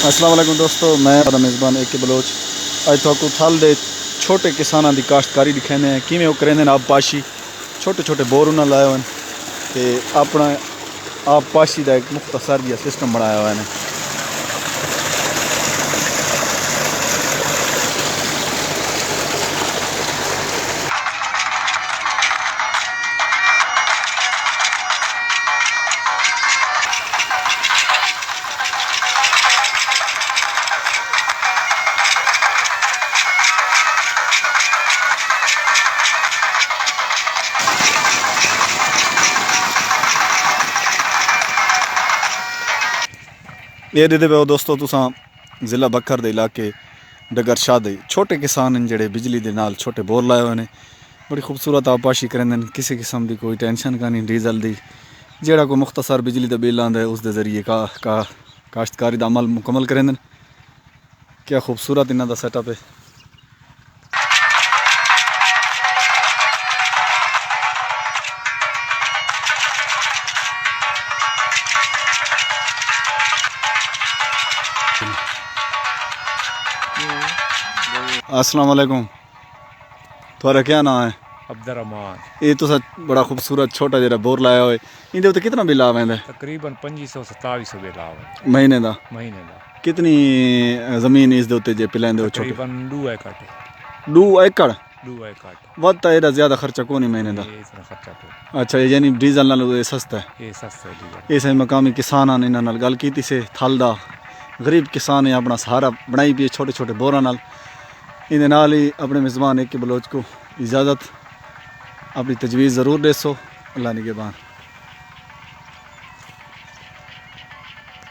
अस्सलाम वालेकुम दोस्तों, मैं मेज़बान एक बलोच अज तो थल दे छोटे किसानों की काश्तकारी दिखाने हैं किमें वो करेंदे आप पाशी छोटे छोटे बोर उन्हें लाए हुए ते अपना आप पाशी का एक मुख्तसर जिहा सिस्टम बनाया हुआ है। ये दे पे दोस्तों तुसा ज़िला भक्कर दे इलाके डगर शाह दे छोटे किसान हैं जेड़े बिजली दे नाल छोटे बोर लाए हुए हैं। बड़ी खूबसूरत आपाशी करेंदे हैं, किसी किस्म की कोई टेंशन का नहीं। डीजल दी जेड़ा कोई मुख्तसर बिजली का बिल आंदा है उस दे जरिए काश्तकारी का अमल मुकम्मल करेंदे। क्या खूबसूरत इन्हां दा सेटअप है। अस्सलाम वालेकुम, थोड़ा क्या नाम है? अब्दुर्रहमान। ये तो बड़ा खूबसूरत छोटा जरा बोर लाया हुआ है। इनके उत्ते कितना बिल आवेंदा? तकरीबन 2500-2700 बिल आवे महीने का। कितनी जमीन इस दे उत्ते जे पिलांदे हो? छोटे तकरीबन 2 एकड़। 2 एकड़? 2 एकड़ वत्ता एदा ज्यादा खर्चा को नहीं महीने का। इतना खर्चा को। अच्छा, यानी डीजल नाल ये सस्ता है। ये सस्ता है डीजल। ये सही मकामी किसान आने इन्हां नाल गल कीती से थल दा गरीब किसान है अपना सहारा बनाई भी छोटे छोटे बोरां नाल। इहदे नाल ही अपने मेज़बान एक बलोच को इजाज़त, अपनी तजवीज़ ज़रूर देसो। अल्लाह निगहबान।